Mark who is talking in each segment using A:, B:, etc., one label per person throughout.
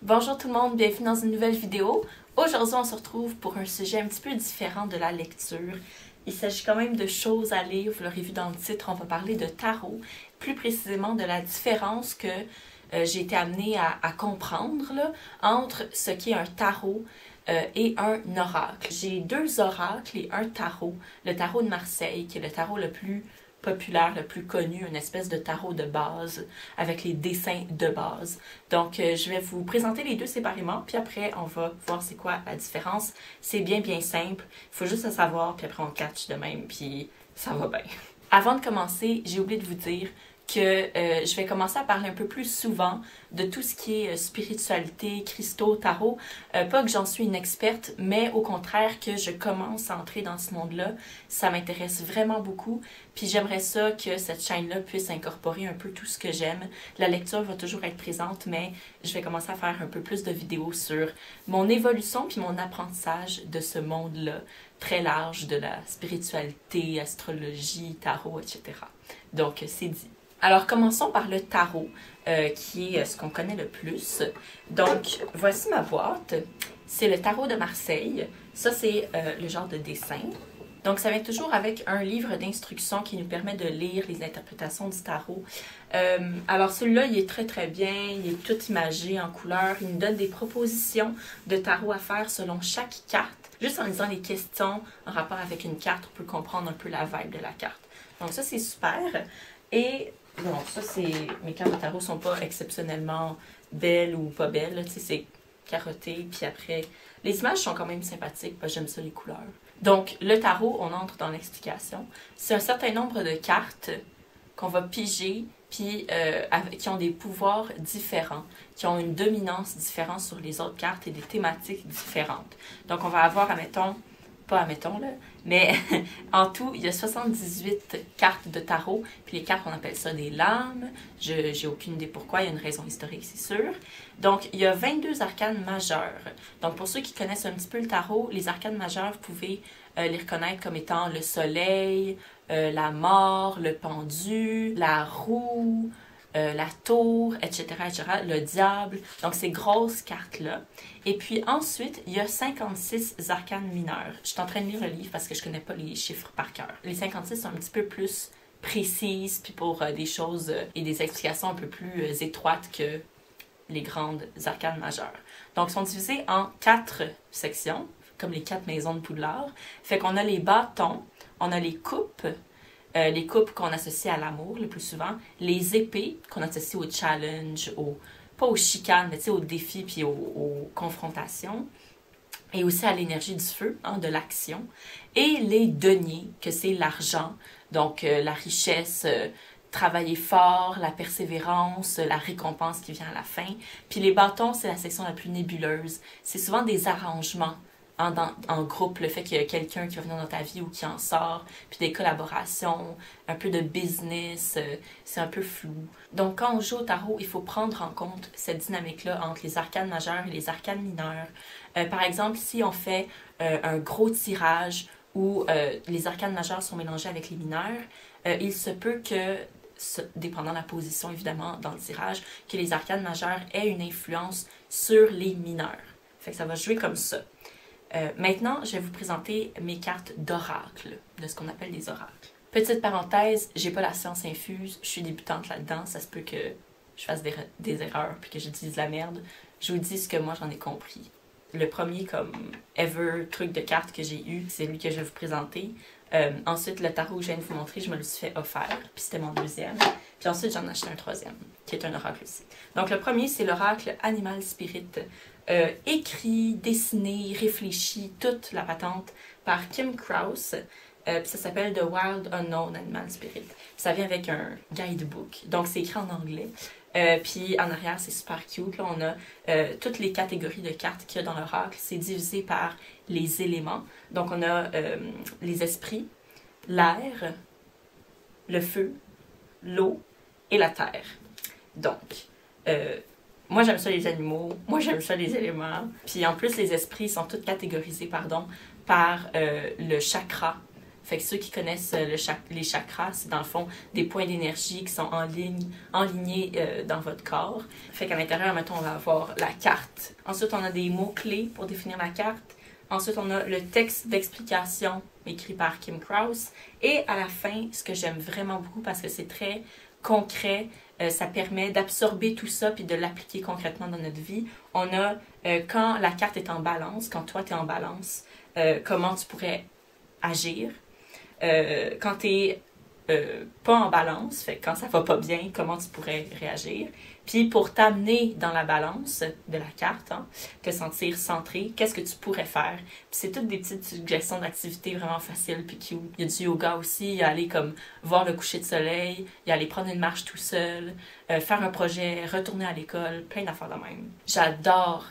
A: Bonjour tout le monde, bienvenue dans une nouvelle vidéo. Aujourd'hui, on se retrouve pour un sujet un petit peu différent de la lecture. Il s'agit quand même de choses à lire, vous l'aurez vu dans le titre, on va parler de tarot, plus précisément de la différence que j'ai été amenée à comprendre là, entre ce qu'est un tarot et un oracle. J'ai deux oracles et un tarot. Le tarot de Marseille, qui est le tarot le plus populaire, le plus connu, une espèce de tarot de base avec les dessins de base. Donc, je vais vous présenter les deux séparément, puis après, on va voir c'est quoi la différence. C'est bien simple, il faut juste le savoir, puis après, on catch de même, puis ça va bien. Avant de commencer, j'ai oublié de vous dire que je vais commencer à parler un peu plus souvent de tout ce qui est spiritualité, cristaux, tarot. Pas que j'en suis une experte, mais au contraire que je commence à entrer dans ce monde-là. Ça m'intéresse vraiment beaucoup. Puis j'aimerais ça que cette chaîne-là puisse incorporer un peu tout ce que j'aime. La lecture va toujours être présente, mais je vais commencer à faire un peu plus de vidéos sur mon évolution puis mon apprentissage de ce monde-là, très large, de la spiritualité, astrologie, tarot, etc. Donc, c'est dit. Alors, commençons par le tarot, qui est ce qu'on connaît le plus. Donc, voici ma boîte. C'est le tarot de Marseille. Ça, c'est le genre de dessin. Donc, ça vient toujours avec un livre d'instructions qui nous permet de lire les interprétations du tarot. Alors, celui-là, il est très bien. Il est tout imagé en couleur. Il nous donne des propositions de tarot à faire selon chaque carte. Juste en lisant les questions en rapport avec une carte, on peut comprendre un peu la vibe de la carte. Donc, ça, c'est super. Et bon, ça, c'est... Mes cartes de tarot sont pas exceptionnellement belles ou pas belles. Tu sais, c'est carotté. Puis après, les images sont quand même sympathiques parce que j'aime ça, les couleurs. Donc, le tarot, on entre dans l'explication. C'est un certain nombre de cartes qu'on va piger, puis qui ont des pouvoirs différents, qui ont une dominance différente sur les autres cartes et des thématiques différentes. Donc, on va avoir, admettons, là, mais en tout, il y a 78 cartes de tarot, puis les cartes, on appelle ça des lames. J'ai aucune idée pourquoi, il y a une raison historique, c'est sûr. Donc, il y a 22 arcanes majeures. Donc, pour ceux qui connaissent un petit peu le tarot, les arcanes majeures, vous pouvez les reconnaître comme étant le soleil, la mort, le pendu, la roue, la tour, etc., le diable. Donc, ces grosses cartes-là. Et puis ensuite, il y a 56 arcanes mineures. Je suis en train de lire le livre parce que je ne connais pas les chiffres par cœur. Les 56 sont un petit peu plus précises, puis pour des choses et des explications un peu plus étroites que les grandes arcanes majeures. Donc, ils sont divisés en 4 sections, comme les 4 maisons de Poudlard. Fait qu'on a les bâtons, on a les coupes qu'on associe à l'amour le plus souvent, les épées qu'on associe au challenge, pas aux chicanes, mais aux défis puis aux confrontations, et aussi à l'énergie du feu, hein, de l'action, et les deniers, que c'est l'argent, donc la richesse, travailler fort, la persévérance, la récompense qui vient à la fin. Puis les bâtons, c'est la section la plus nébuleuse. C'est souvent des arrangements en groupe, le fait qu'il y a quelqu'un qui va venir dans ta vie ou qui en sort, puis des collaborations, un peu de business, c'est un peu flou. Donc, quand on joue au tarot, il faut prendre en compte cette dynamique-là entre les arcanes majeures et les arcanes mineures. Par exemple, si on fait un gros tirage où les arcanes majeures sont mélangées avec les mineurs, il se peut que, dépendant de la position évidemment dans le tirage, que les arcanes majeures aient une influence sur les mineurs. Fait que ça va jouer comme ça. Maintenant, je vais vous présenter mes cartes d'oracle, de ce qu'on appelle des oracles. Petite parenthèse, j'ai pas la science infuse, je suis débutante là-dedans, ça se peut que je fasse des erreurs puis que j'utilise la merde. Je vous dis ce que moi j'en ai compris. Le premier comme ever truc de cartes que j'ai eu, c'est lui que je vais vous présenter. Ensuite, le tarot que je viens de vous montrer, je me le suis fait offert, puis c'était mon deuxième. Puis ensuite, j'en ai acheté un troisième, qui est un oracle aussi. Donc le premier, c'est l'oracle Animal Spirit. Écrit, dessiné, réfléchi, toute la patente par Kim Krause. Puis ça s'appelle The Wild Unknown Animal Spirit. Puis ça vient avec un guidebook. Donc c'est écrit en anglais. Puis en arrière, c'est super cute. Là, on a toutes les catégories de cartes qu'il y a dans l'oracle. C'est divisé par les éléments. Donc on a les esprits, l'air, le feu, l'eau et la terre. Donc, moi, j'aime ça les animaux. Moi, j'aime ça les éléments. Puis en plus, les esprits sont tous catégorisés, par le chakra Fait que ceux qui connaissent les chakras, c'est dans le fond des points d'énergie qui sont enlignés dans votre corps. Fait qu'à l'intérieur, mettons, on va avoir la carte. Ensuite, on a des mots-clés pour définir la carte. Ensuite, on a le texte d'explication écrit par Kim Krause. Et à la fin, ce que j'aime vraiment beaucoup parce que c'est très concret, ça permet d'absorber tout ça puis de l'appliquer concrètement dans notre vie. On a quand la carte est en balance, quand toi tu es en balance, comment tu pourrais agir. Quand tu n'es pas en balance, fait que quand ça va pas bien, comment tu pourrais réagir. Puis pour t'amener dans la balance de la carte, hein, te sentir centré, qu'est-ce que tu pourrais faire? Puis c'est toutes des petites suggestions d'activités vraiment faciles puis cute. Il y a du yoga aussi, il y a aller comme voir le coucher de soleil, il y a aller prendre une marche tout seul, faire un projet, retourner à l'école, plein d'affaires de même. J'adore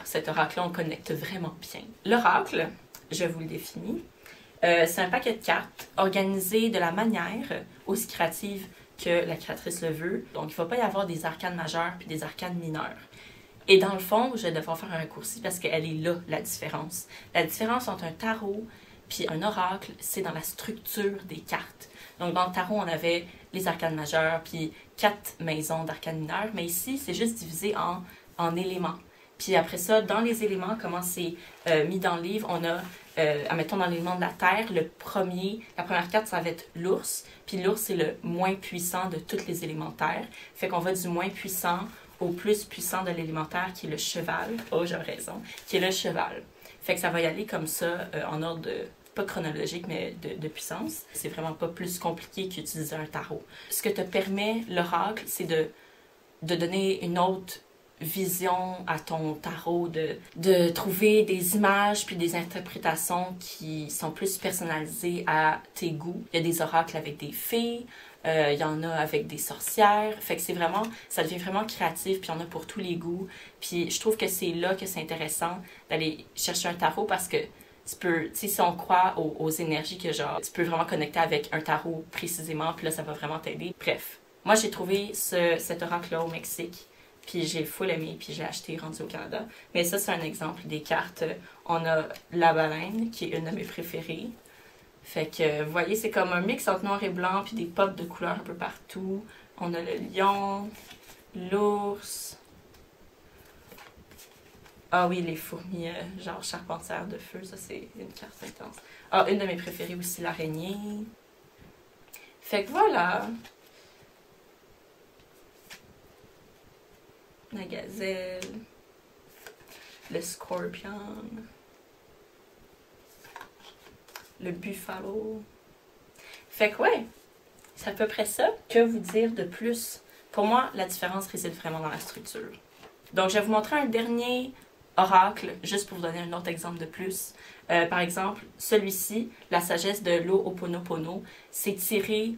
A: cet oracle-là, on connecte vraiment bien. L'oracle, je vous le définis, c'est un paquet de cartes organisé de la manière aussi créative que la créatrice le veut. Donc, il ne va pas y avoir des arcanes majeures puis des arcanes mineures. Et dans le fond, je vais devoir faire un raccourci parce qu'elle est là, la différence. La différence entre un tarot puis un oracle, c'est dans la structure des cartes. Donc, dans le tarot, on avait les arcanes majeures puis 4 maisons d'arcanes mineures. Mais ici, c'est juste divisé en éléments. Puis après ça, dans les éléments, comment c'est mis dans le livre, on a, admettons, dans l'élément de la terre, la première carte, ça va être l'ours. Puis l'ours, c'est le moins puissant de tous les élémentaires. Fait qu'on va du moins puissant au plus puissant de l'élémentaire, qui est le cheval. Oh, j'ai raison. Qui est le cheval. Fait que ça va y aller comme ça, en ordre pas chronologique, mais de puissance. C'est vraiment pas plus compliqué qu'utiliser un tarot. Ce que te permet l'oracle, c'est de donner une autre vision à ton tarot, de trouver des images puis des interprétations qui sont plus personnalisées à tes goûts. Il y a des oracles avec des fées, il y en a avec des sorcières. Fait que ça devient vraiment créatif, puis il y en a pour tous les goûts. Puis je trouve que c'est là que c'est intéressant d'aller chercher un tarot parce que tu peux, tu sais, si on croit aux énergies que genre, tu peux vraiment connecter avec un tarot précisément, puis là, ça va vraiment t'aider. Bref, moi, j'ai trouvé cet oracle-là au Mexique. Puis j'ai full aimé, puis j'ai acheté rendu au Canada. Mais ça, c'est un exemple des cartes. On a la baleine, qui est une de mes préférées. Fait que, vous voyez, c'est comme un mix entre noir et blanc, puis des pops de couleurs un peu partout. On a le lion, l'ours. Ah oui, les fourmis, genre charpentières de feu, ça c'est une carte intense. Ah, une de mes préférées aussi, l'araignée. Fait que voilà. La gazelle, le scorpion, le buffalo. Fait que ouais, c'est à peu près ça. Que vous dire de plus? Pour moi, la différence réside vraiment dans la structure. Donc, je vais vous montrer un dernier oracle, juste pour vous donner un autre exemple de plus. Par exemple, celui-ci, la sagesse de l'Ho'oponopono, c'est tiré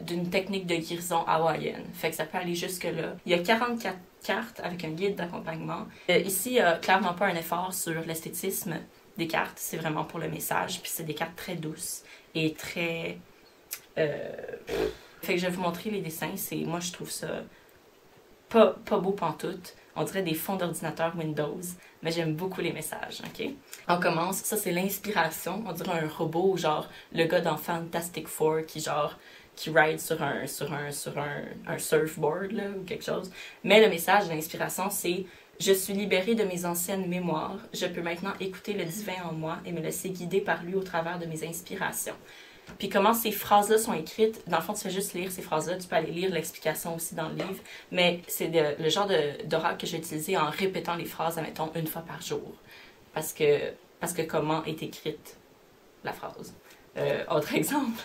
A: d'une technique de guérison hawaïenne. Fait que ça peut aller jusque-là. Il y a 44 cartes avec un guide d'accompagnement. Ici, il n'y a clairement pas un effort sur l'esthétisme des cartes. C'est vraiment pour le message. Puis c'est des cartes très douces et très... Fait que je vais vous montrer les dessins. Moi, je trouve ça pas beau pantoute. On dirait des fonds d'ordinateur Windows. Mais j'aime beaucoup les messages, OK? On commence. Ça, c'est l'inspiration. On dirait un robot, genre le gars dans Fantastic Four qui ride sur un surfboard là, ou quelque chose. Mais le message de l'inspiration, c'est « Je suis libérée de mes anciennes mémoires. Je peux maintenant écouter le divin en moi et me laisser guider par lui au travers de mes inspirations. » Puis comment ces phrases-là sont écrites, dans le fond, tu fais juste lire ces phrases-là. Tu peux aller lire l'explication aussi dans le livre. Mais c'est le genre d'oracle que j'ai utilisé en répétant les phrases, admettons, 1 fois par jour. Parce que comment est écrite la phrase. Autre exemple,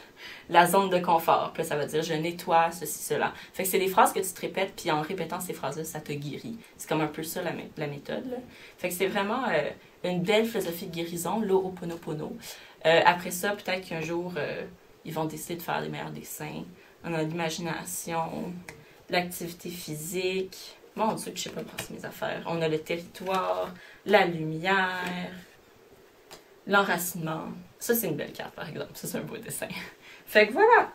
A: la zone de confort. Puis là, ça va dire « je nettoie ceci, cela ». Fait que c'est des phrases que tu te répètes, puis en répétant ces phrases-là, ça te guérit. C'est comme un peu ça la méthode, là. Fait que c'est vraiment une belle philosophie de guérison, l'Ho'oponopono. Après ça, peut-être qu'un jour, ils vont décider de faire des meilleurs dessins. On a l'imagination, l'activité physique. Mon Dieu, je sais pas passer mes affaires. On a le territoire, la lumière, l'enracinement. Ça, c'est une belle carte, par exemple. Ça, c'est un beau dessin. Fait que voilà!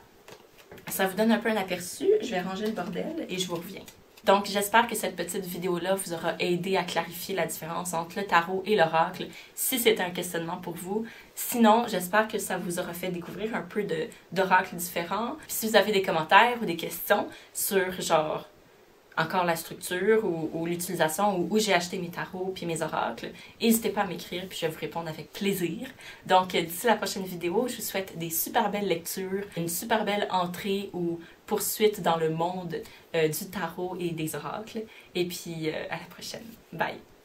A: Ça vous donne un peu un aperçu. Je vais ranger le bordel et je vous reviens. Donc, j'espère que cette petite vidéo-là vous aura aidé à clarifier la différence entre le tarot et l'oracle, si c'était un questionnement pour vous. Sinon, j'espère que ça vous aura fait découvrir un peu d'oracles différents. Puis si vous avez des commentaires ou des questions sur, genre, encore la structure ou l'utilisation ou où j'ai acheté mes tarots puis mes oracles, n'hésitez pas à m'écrire puis je vais vous répondre avec plaisir. Donc d'ici la prochaine vidéo, je vous souhaite des super belles lectures, une super belle entrée ou poursuite dans le monde du tarot et des oracles. Et puis à la prochaine. Bye!